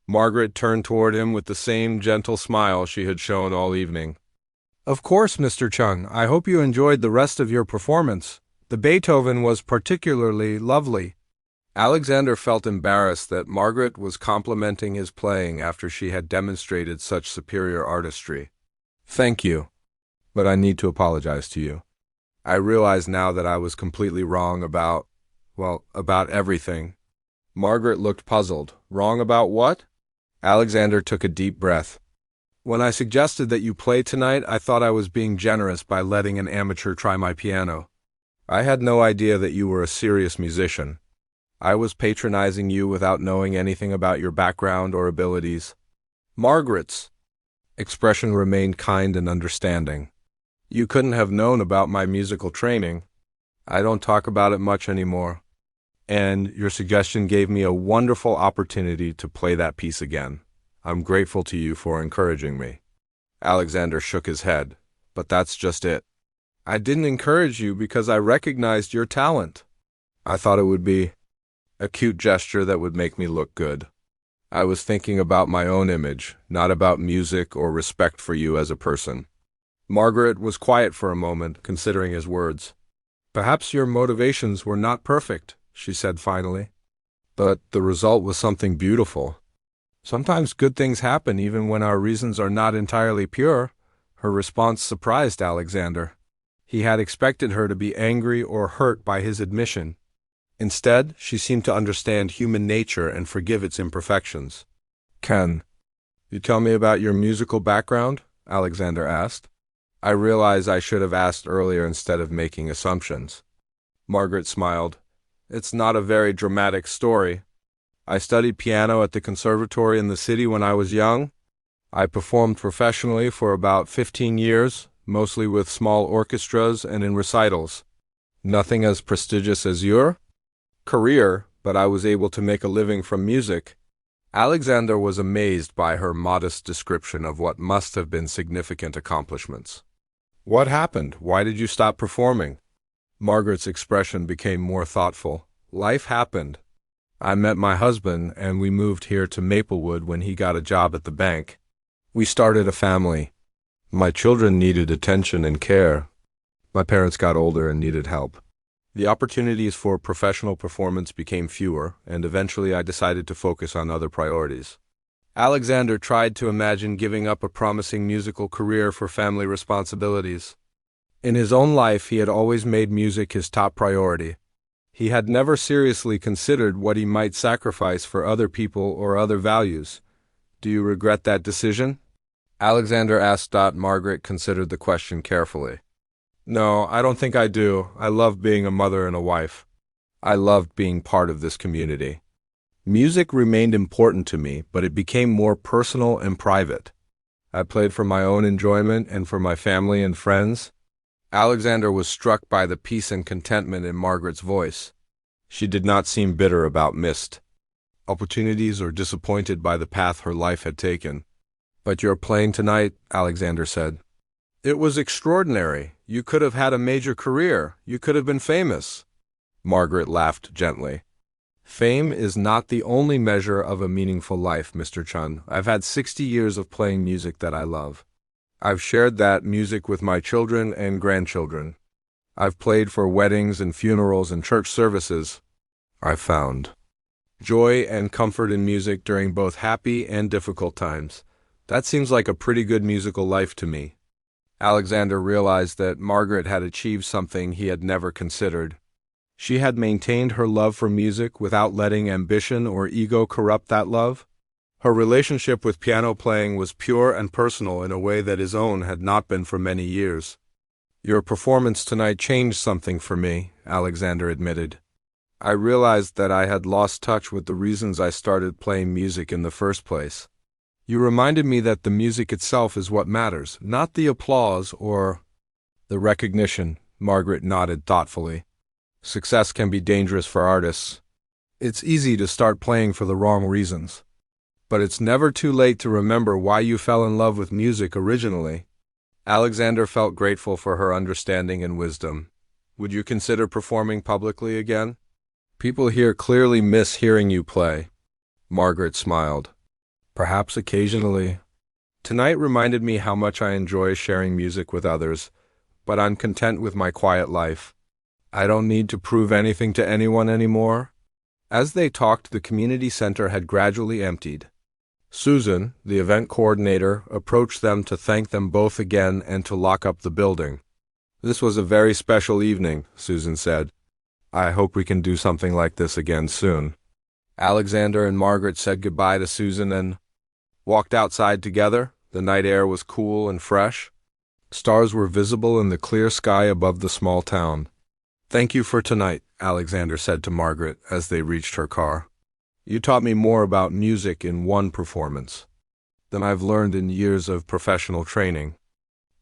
Margaret turned toward him with the same gentle smile she had shown all evening. "Of course, Mr. Chung. I hope you enjoyed the rest of your performance. The Beethoven was particularly lovely." Alexander felt embarrassed that Margaret was complimenting his playing after she had demonstrated such superior artistry. "Thank you, but I need to apologize to you. I realize now that I was completely wrong about everything." Margaret looked puzzled. "Wrong about what?" Alexander took a deep breath. "When I suggested that you play tonight, I thought I was being generous by letting an amateur try my piano. I had no idea that you were a serious musician. I was patronizing you without knowing anything about your background or abilities." Margaret's expression remained kind and understanding. "You couldn't have known about my musical training. I don't talk about it much anymore. And your suggestion gave me a wonderful opportunity to play that piece again. I'm grateful to you for encouraging me." Alexander shook his head. "But that's just it. I didn't encourage you because I recognized your talent. I thought it would be a cute gesture that would make me look good. I was thinking about my own image, not about music or respect for you as a person." Margaret was quiet for a moment, considering his words. "Perhaps your motivations were not perfect," she said finally. "But the result was something beautiful. Sometimes good things happen even when our reasons are not entirely pure." Her response surprised Alexander. He had expected her to be angry or hurt by his admission. Instead, she seemed to understand human nature and forgive its imperfections. "Can you tell me about your musical background?" Alexander asked. "I realize I should have asked earlier instead of making assumptions." Margaret smiled. "It's not a very dramatic story. I studied piano at the conservatory in the city when I was young. I performed professionally for about 15 years, mostly with small orchestras and in recitals. Nothing as prestigious as your career, but I was able to make a living from music." Alexander was amazed by her modest description of what must have been significant accomplishments. "What happened? Why did you stop performing?" Margaret's expression became more thoughtful. "Life happened. I met my husband and we moved here to Maplewood when he got a job at the bank. We started a family. My children needed attention and care. My parents got older and needed help. The opportunities for professional performance became fewer, and eventually I decided to focus on other priorities. Alexander tried to imagine giving up a promising musical career for family responsibilities. In his own life, he had always made music his top priority. He had never seriously considered what he might sacrifice for other people or other values. Do you regret that decision? Alexander asked. Margaret considered the question carefully. No, I don't think I do. I love being a mother and a wife. I loved being part of this community. Music remained important to me, but it became more personal and private. I played for my own enjoyment and for my family and friends. Alexander was struck by the peace and contentment in Margaret's voice. She did not seem bitter about missed opportunities or disappointed by the path her life had taken. But you're playing tonight, Alexander said. It was extraordinary. You could have had a major career. You could have been famous. Margaret laughed gently. Fame is not the only measure of a meaningful life, Mr. Chun. I've had 60 years of playing music that I love. I've shared that music with my children and grandchildren. I've played for weddings and funerals and church services. I've found joy and comfort in music during both happy and difficult times. That seems like a pretty good musical life to me. Alexander realized that Margaret had achieved something he had never considered. She had maintained her love for music without letting ambition or ego corrupt that love. Her relationship with piano playing was pure and personal in a way that his own had not been for many years. Your performance tonight changed something for me, Alexander admitted. I realized that I had lost touch with the reasons I started playing music in the first place. You reminded me that the music itself is what matters, not the applause or the recognition. Margaret nodded thoughtfully. Success can be dangerous for artists. It's easy to start playing for the wrong reasons. But it's never too late to remember why you fell in love with music originally. Alexander felt grateful for her understanding and wisdom. Would you consider performing publicly again? People here clearly miss hearing you play. Margaret smiled. Perhaps occasionally. Tonight reminded me how much I enjoy sharing music with others, but I'm content with my quiet life. I don't need to prove anything to anyone anymore. As they talked, the community center had gradually emptied. Susan, the event coordinator, approached them to thank them both again and to lock up the building. This was a very special evening, Susan said. I hope we can do something like this again soon. Alexander and Margaret said goodbye to Susan and walked outside together. The night air was cool and fresh. Stars were visible in the clear sky above the small town. Thank you for tonight, Alexander said to Margaret as they reached her car. You taught me more about music in one performance than I've learned in years of professional training.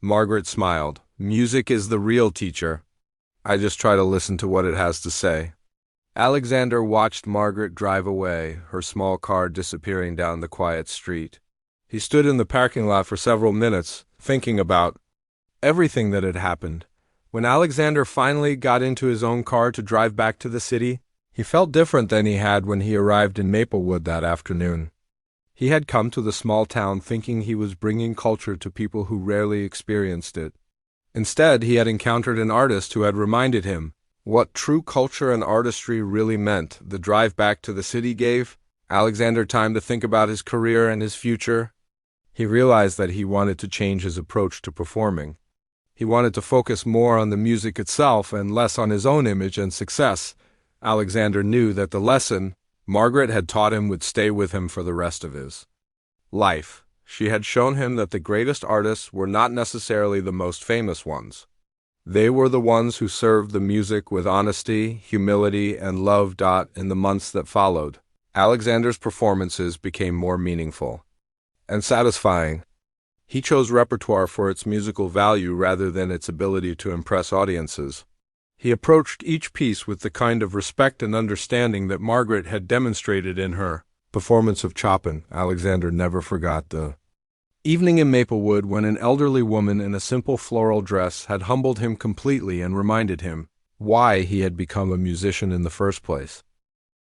Margaret smiled. Music is the real teacher. I just try to listen to what it has to say. Alexander watched Margaret drive away, her small car disappearing down the quiet street. He stood in the parking lot for several minutes, thinking about everything that had happened. When Alexander finally got into his own car to drive back to the city, he felt different than he had when he arrived in Maplewood that afternoon. He had come to the small town thinking he was bringing culture to people who rarely experienced it. Instead, he had encountered an artist who had reminded him what true culture and artistry really meant. The drive back to the city gave Alexander time to think about his career and his future. He realized that he wanted to change his approach to performing. He wanted to focus more on the music itself and less on his own image and success. Alexander knew that the lesson Margaret had taught him would stay with him for the rest of his life. She had shown him that the greatest artists were not necessarily the most famous ones. They were the ones who served the music with honesty, humility, and love. In the months that followed, Alexander's performances became more meaningful and satisfying. He chose repertoire for its musical value rather than its ability to impress audiences. He approached each piece with the kind of respect and understanding that Margaret had demonstrated in her performance of Chopin. Alexander never forgot the evening in Maplewood when an elderly woman in a simple floral dress had humbled him completely and reminded him why he had become a musician in the first place.